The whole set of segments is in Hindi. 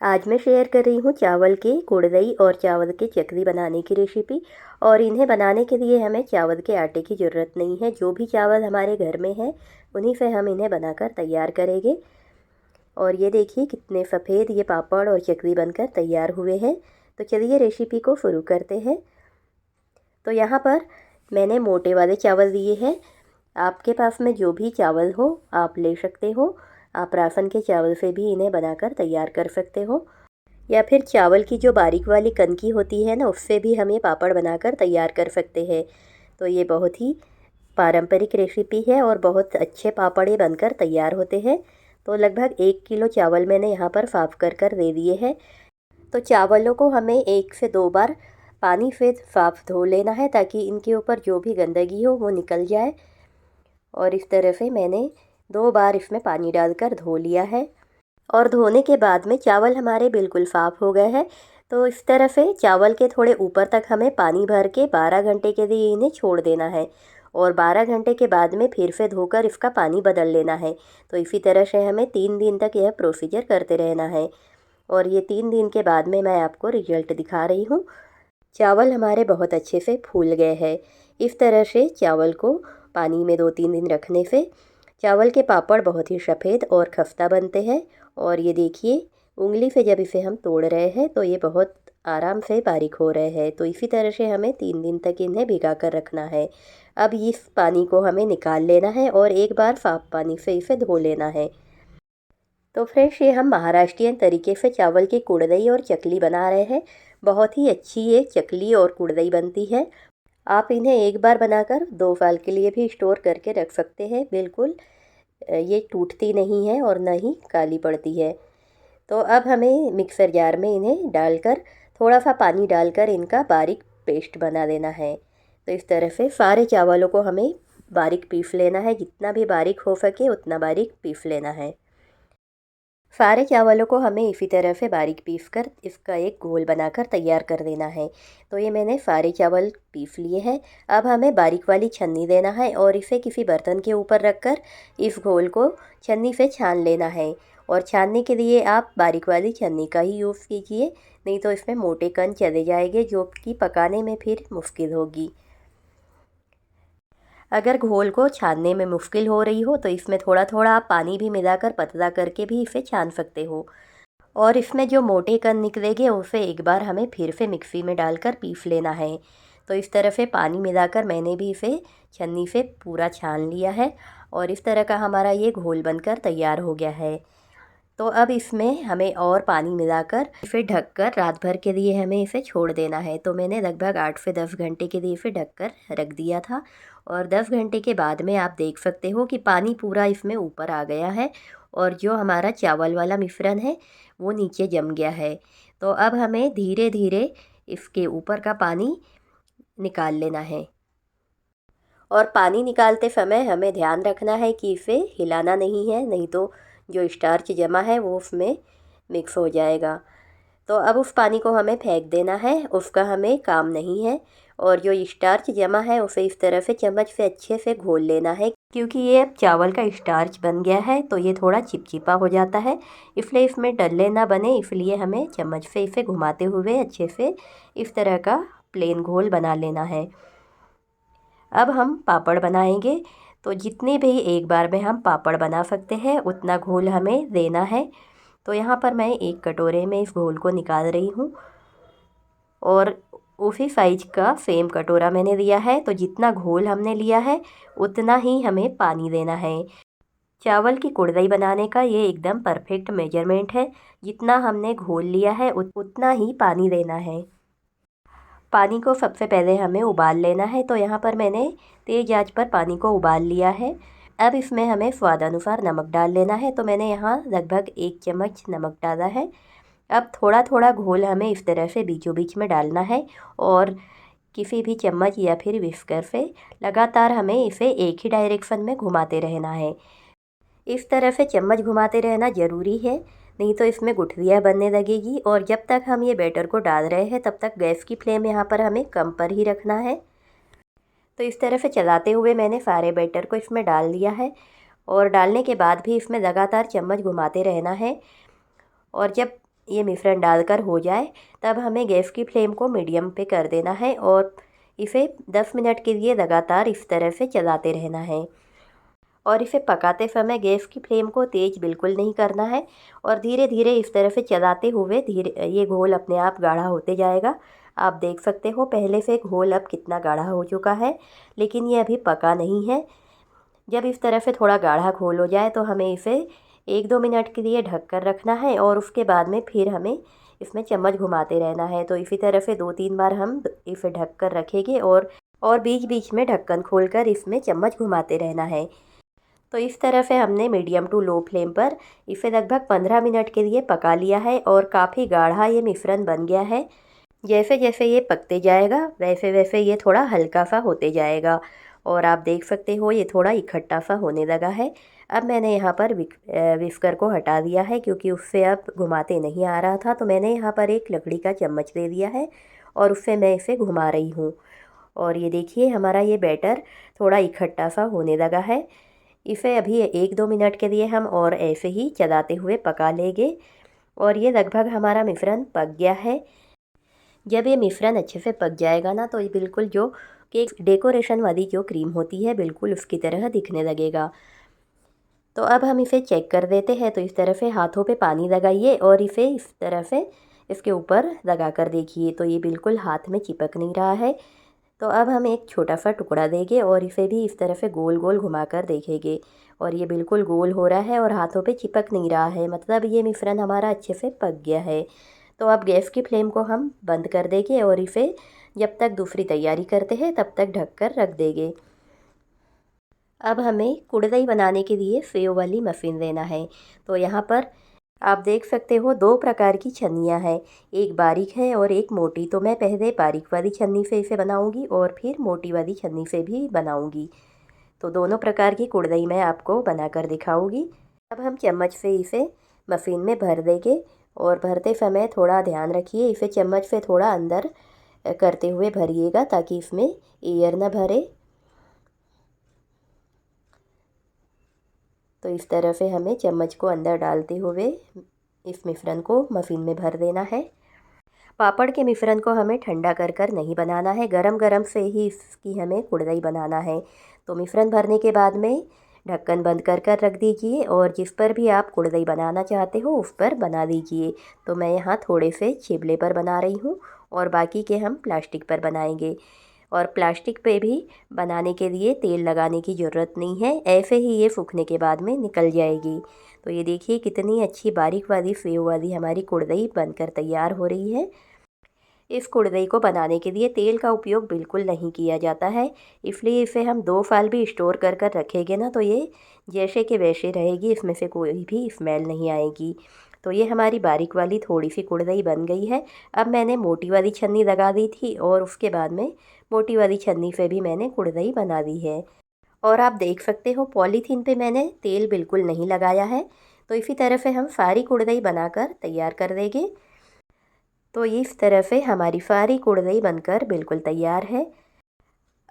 आज मैं शेयर कर रही हूँ चावल के कुड़दई और चावल के चकली बनाने की रेसिपी। और इन्हें बनाने के लिए हमें चावल के आटे की ज़रूरत नहीं है। जो भी चावल हमारे घर में है उन्हीं से हम इन्हें बनाकर तैयार करेंगे। और ये देखिए कितने सफ़ेद ये पापड़ और चकली बनकर तैयार हुए हैं। तो चलिए रेसिपी को शुरू करते हैं। तो यहाँ पर मैंने मोटे वाले चावल लिए हैं। आपके पास में जो भी चावल हो आप ले सकते हो। आप राशन के चावल से भी इन्हें बनाकर तैयार कर सकते हो, या फिर चावल की जो बारीक वाली कनकी होती है ना, उससे भी हम ये पापड़ बनाकर तैयार कर सकते हैं। तो ये बहुत ही पारंपरिक रेसिपी है और बहुत अच्छे पापड़ ये बनकर तैयार होते हैं। तो लगभग 1 किलो चावल मैंने यहाँ पर साफ कर दे दिए हैं। तो चावलों को हमें 1 से 2 बार पानी से साफ धो लेना है, ताकि इनके ऊपर जो भी गंदगी हो वो निकल जाए। और इस तरह से मैंने 2 बार इसमें पानी डालकर धो लिया है। और धोने के बाद में चावल हमारे बिल्कुल साफ़ हो गए हैं। तो इस तरह से चावल के थोड़े ऊपर तक हमें पानी भर के 12 घंटे के लिए इन्हें छोड़ देना है। और 12 घंटे के बाद में फिर से धोकर इसका पानी बदल लेना है। तो इसी तरह से हमें 3 दिन तक यह प्रोसीजर करते रहना है। और ये 3 दिन के बाद में मैं आपको रिजल्ट दिखा रही हूँ। चावल हमारे बहुत अच्छे से फूल गए हैं। इस तरह से चावल को पानी में 2-3 दिन रखने से चावल के पापड़ बहुत ही सफ़ेद और खस्ता बनते हैं। और ये देखिए उंगली से जब इसे हम तोड़ रहे हैं तो ये बहुत आराम से बारीक हो रहे हैं। तो इसी तरह से हमें 3 दिन तक इन्हें भिगा कर रखना है। अब इस पानी को हमें निकाल लेना है और एक बार साफ पानी से इसे धो लेना है। तो फ्रेंड्स, ये हम महाराष्ट्रियन तरीके से चावल की कुड़दई और चकली बना रहे हैं। बहुत ही अच्छी ये चकली और कुड़दई बनती है। आप इन्हें एक बार बनाकर 2 साल के लिए भी स्टोर करके रख सकते हैं। बिल्कुल ये टूटती नहीं है और न ही काली पड़ती है। तो अब हमें मिक्सर जार में इन्हें डालकर थोड़ा सा पानी डालकर इनका बारीक पेस्ट बना देना है। तो इस तरह से सारे चावलों को हमें बारीक पीस लेना है। जितना भी बारीक हो सके उतना बारीक पीस लेना है। सारे चावलों को हमें इसी तरह से बारीक पीस कर इसका एक घोल बनाकर तैयार कर देना है। तो ये मैंने सारे चावल पीस लिए हैं। अब हमें बारीक वाली छन्नी देना है और इसे किसी बर्तन के ऊपर रखकर इस घोल को छन्नी से छान लेना है। और छानने के लिए आप बारीक वाली छन्नी का ही यूज़ कीजिए, नहीं तो इसमें मोटे कण चले जाएंगे जो कि पकाने में फिर मुश्किल होगी। अगर घोल को छानने में मुश्किल हो रही हो तो इसमें थोड़ा थोड़ा आप पानी भी मिलाकर पतला करके भी इसे छान सकते हो। और इसमें जो मोटे कण निकलेंगे उसे एक बार हमें फिर से मिक्सी में डालकर पीस लेना है। तो इस तरह से पानी मिलाकर मैंने भी इसे छन्नी से पूरा छान लिया है। और इस तरह का हमारा ये घोल बनकर तैयार हो गया है। तो अब इसमें हमें और पानी मिलाकर इसे ढककर रात भर के लिए हमें इसे छोड़ देना है। तो मैंने लगभग 8 से 10 घंटे के लिए इसे ढककर रख दिया था। और 10 घंटे के बाद में आप देख सकते हो कि पानी पूरा इसमें ऊपर आ गया है और जो हमारा चावल वाला मिश्रण है वो नीचे जम गया है। तो अब हमें धीरे धीरे इसके ऊपर का पानी निकाल लेना है। और पानी निकालते समय हमें ध्यान रखना है कि इसे हिलाना नहीं है, नहीं तो जो स्टार्च जमा है वो उसमें मिक्स हो जाएगा। तो अब उस पानी को हमें फेंक देना है, उसका हमें काम नहीं है। और जो स्टार्च जमा है उसे इस तरह से चम्मच से अच्छे से घोल लेना है, क्योंकि ये अब चावल का स्टार्च बन गया है तो ये थोड़ा चिपचिपा हो जाता है। इसलिए इसमें डल्ले ना बने, इसलिए हमें चम्मच से इसे घुमाते हुए अच्छे से इस तरह का प्लेन घोल बना लेना है। अब हम पापड़ बनाएंगे। तो जितने भी एक बार में हम पापड़ बना सकते हैं उतना घोल हमें देना है। तो यहाँ पर मैं एक कटोरे में इस घोल को निकाल रही हूँ और उसी साइज का सेम कटोरा मैंने लिया है। तो जितना घोल हमने लिया है उतना ही हमें पानी देना है। चावल की कुड़दई बनाने का ये एकदम परफेक्ट मेजरमेंट है। जितना हमने घोल लिया है उतना ही पानी देना है। पानी को सबसे पहले हमें उबाल लेना है। तो यहाँ पर मैंने तेज़ आंच पर पानी को उबाल लिया है। अब इसमें हमें स्वादानुसार नमक डाल लेना है। तो मैंने यहाँ लगभग 1 चम्मच नमक डाला है। अब थोड़ा थोड़ा घोल हमें इस तरह से बीचों बीच में डालना है और किसी भी चम्मच या फिर विस्कर से लगातार हमें इसे एक ही डायरेक्शन में घुमाते रहना है। इस तरह से चम्मच घुमाते रहना ज़रूरी है, नहीं तो इसमें गुठलियाँ बनने लगेगी। और जब तक हम ये बैटर को डाल रहे हैं तब तक गैस की फ्लेम यहाँ पर हमें कम पर ही रखना है। तो इस तरह से चलाते हुए मैंने सारे बैटर को इसमें डाल दिया है। और डालने के बाद भी इसमें लगातार चम्मच घुमाते रहना है। और जब ये मिश्रण डालकर हो जाए तब हमें गैस की फ्लेम को मीडियम पे कर देना है और इसे 10 मिनट के लिए लगातार इस तरह से चलाते रहना है। और इसे पकाते समय गैस की फ्लेम को तेज़ बिल्कुल नहीं करना है और धीरे धीरे इस तरह से चलाते हुए धीरे ये घोल अपने आप गाढ़ा होते जाएगा। आप देख सकते हो पहले से घोल अब कितना गाढ़ा हो चुका है, लेकिन ये अभी पका नहीं है। जब इस तरह से थोड़ा गाढ़ा घोल हो जाए तो हमें इसे 1-2 मिनट के लिए ढक कर रखना है और उसके बाद में फिर हमें इसमें चम्मच घुमाते रहना है। तो इसी तरह से 2-3 बार हम इसे ढक कर रखेंगे और बीच बीच में ढक्कन खोलकर इसमें चम्मच घुमाते रहना है। तो इस तरह से हमने मीडियम टू लो फ्लेम पर इसे लगभग 15 मिनट के लिए पका लिया है और काफ़ी गाढ़ा ये मिश्रण बन गया है। जैसे जैसे ये पकते जाएगा वैसे वैसे ये थोड़ा हल्का सा होते जाएगा और आप देख सकते हो ये थोड़ा इकट्ठा सा होने लगा है। अब मैंने यहाँ पर विस्कर को हटा दिया है क्योंकि उससे अब घुमाते नहीं आ रहा था, तो मैंने यहाँ पर एक लकड़ी का चम्मच ले दिया है और उससे मैं इसे घुमा रही हूँ। और ये देखिए हमारा ये बैटर थोड़ा इकट्ठा सा होने लगा है। इसे अभी 1-2 मिनट के लिए हम और ऐसे ही चलाते हुए पका लेंगे और ये लगभग हमारा मिश्रण पक गया है। जब ये मिश्रण अच्छे से पक जाएगा ना तो ये बिल्कुल जो केक डेकोरेशन वाली जो क्रीम होती है बिल्कुल उसकी तरह दिखने लगेगा। तो अब हम इसे चेक कर देते हैं। तो इस तरह से हाथों पे पानी लगाइए और इसे इस तरह से इसके ऊपर लगा कर देखिए, तो ये बिल्कुल हाथ में चिपक नहीं रहा है। तो अब हम एक छोटा सा टुकड़ा देंगे और इसे भी इस तरह से गोल गोल घुमा कर देखेंगे और ये बिल्कुल गोल हो रहा है और हाथों पे चिपक नहीं रहा है, मतलब ये मिश्रण हमारा अच्छे से पक गया है। तो अब गैस की फ्लेम को हम बंद कर देंगे और इसे जब तक दूसरी तैयारी करते हैं तब तक ढक कर रख देंगे। अब हमें कुड़दई बनाने के लिए सेव वाली मशीन लेना है। तो यहाँ पर आप देख सकते हो 2 प्रकार की छन्नियाँ हैं, एक बारीक है और एक मोटी। तो मैं पहले बारीक वाली छन्नी से इसे बनाऊंगी और फिर मोटी वाली छन्नी से भी बनाऊंगी। तो दोनों प्रकार की कुड़दई मैं आपको बनाकर दिखाऊंगी। अब हम चम्मच से इसे मशीन में भर देंगे और भरते समय थोड़ा ध्यान रखिए, इसे चम्मच से थोड़ा अंदर करते हुए भरिएगा ताकि इसमें एयर न भरे। तो इस तरह से हमें चम्मच को अंदर डालते हुए इस मिश्रण को मशीन में भर देना है। पापड़ के मिश्रण को हमें ठंडा कर कर नहीं बनाना है, गरम गरम से ही इसकी हमें कुड़दई बनाना है। तो मिश्रण भरने के बाद में ढक्कन बंद कर कर रख दीजिए और जिस पर भी आप कुड़दई बनाना चाहते हो उस पर बना दीजिए। तो मैं यहाँ थोड़े से छिबले पर बना रही हूँ और बाकी के हम प्लास्टिक पर बनाएंगे। और प्लास्टिक पे भी बनाने के लिए तेल लगाने की ज़रूरत नहीं है, ऐसे ही ये सूखने के बाद में निकल जाएगी। तो ये देखिए कितनी अच्छी बारीक वाली सेव वाली हमारी कुड़दई बनकर तैयार हो रही है। इस कुड़दई को बनाने के लिए तेल का उपयोग बिल्कुल नहीं किया जाता है, इसलिए इसे हम 2 साल भी स्टोर कर कर रखेंगे ना तो ये जैसे कि वैसे रहेगी, इसमें से कोई भी स्मेल नहीं आएगी। तो ये हमारी बारीक वाली थोड़ी सी कुड़दई बन गई है। अब मैंने मोटी वाली छन्नी लगा दी थी और उसके बाद में मोटी वाली छन्नी से भी मैंने कुड़दई बना दी है। और आप देख सकते हो पॉलीथीन पे मैंने तेल बिल्कुल नहीं लगाया है। तो इसी तरह से हम सारी कुड़दई बनाकर तैयार कर देंगे। तो इस तरह से हमारी सारी कुड़दई बनकर बिल्कुल तैयार है।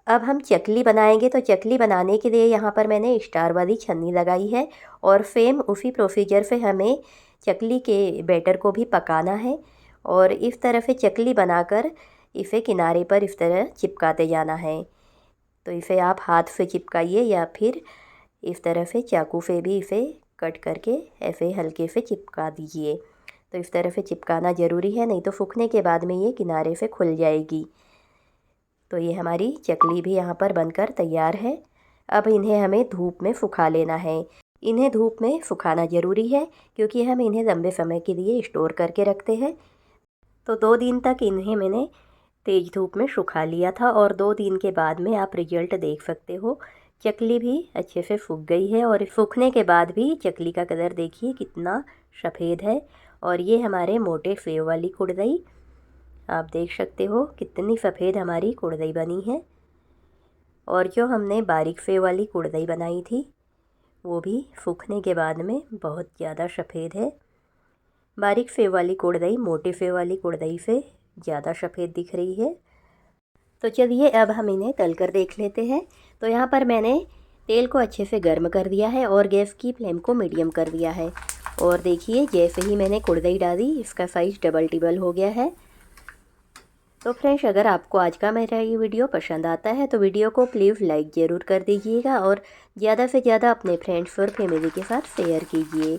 अब हम चकली बनाएंगे। तो चकली बनाने के लिए यहाँ पर मैंने स्टार वाली छन्नी लगाई है और सेम उसी प्रोसीजर से हमें चकली के बैटर को भी पकाना है और इस तरह से चकली बनाकर इसे किनारे पर इस तरह चिपकाते जाना है। तो इसे आप हाथ से चिपकाइए या फिर इस तरह से चाकू से भी इसे कट करके ऐसे हल्के से चिपका दीजिए। तो इस तरह से चिपकाना ज़रूरी है, नहीं तो सूखने के बाद में ये किनारे से खुल जाएगी। तो ये हमारी चकली भी यहाँ पर बनकर तैयार है। अब इन्हें हमें धूप में सुखा लेना है। इन्हें धूप में सुखाना ज़रूरी है क्योंकि हम इन्हें लंबे समय के लिए स्टोर करके रखते हैं। तो 2 दिन तक इन्हें मैंने तेज़ धूप में सुखा लिया था और 2 दिन के बाद में आप रिजल्ट देख सकते हो। चकली भी अच्छे से सूख गई है और सूखने के बाद भी चकली का कलर देखिए कितना सफ़ेद है। और ये हमारे मोटे सेव वाली कुड़दई आप देख सकते हो कितनी सफ़ेद हमारी कुड़दई बनी है। और जो हमने बारीक सेव वाली कुड़दई बनाई थी वो भी सूखने के बाद में बहुत ज़्यादा सफ़ेद है। बारीक सेव वाली कुड़दई मोटे सेव वाली कुड़दई से ज़्यादा सफ़ेद दिख रही है। तो चलिए अब हम इन्हें तल कर देख लेते हैं। तो यहाँ पर मैंने तेल को अच्छे से गर्म कर दिया है और गैस की फ्लेम को मीडियम कर दिया है और देखिए जैसे ही मैंने कुड़दई डाली इसका साइज़ डबल टिबल हो गया है। तो फ्रेंड्स, अगर आपको आज का मेरा ये वीडियो पसंद आता है तो वीडियो को प्लीज़ लाइक ज़रूर कर दीजिएगा और ज़्यादा से ज़्यादा अपने फ्रेंड्स और फैमिली के साथ शेयर कीजिए।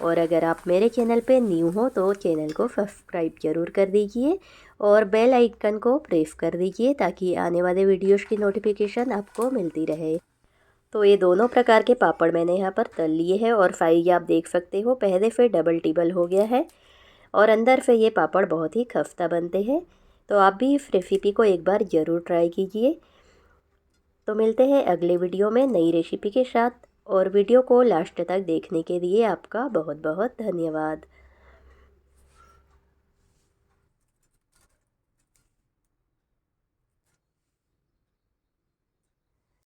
और अगर आप मेरे चैनल पे न्यू हो तो चैनल को सब्सक्राइब ज़रूर कर दीजिए और बेल आइकन को प्रेस कर दीजिए ताकि आने वाले वीडियोज़ की नोटिफिकेशन आपको मिलती रहे। तो ये दोनों प्रकार के पापड़ मैंने यहाँ पर तल लिए हैं और साइज आप देख सकते हो, पहले से डबल टिबल हो गया है और अंदर से ये पापड़ बहुत ही खस्ता बनते हैं। तो आप भी इस रेसिपी को एक बार ज़रूर ट्राई कीजिए। तो मिलते हैं अगले वीडियो में नई रेसिपी के साथ और वीडियो को लास्ट तक देखने के लिए आपका बहुत बहुत धन्यवाद।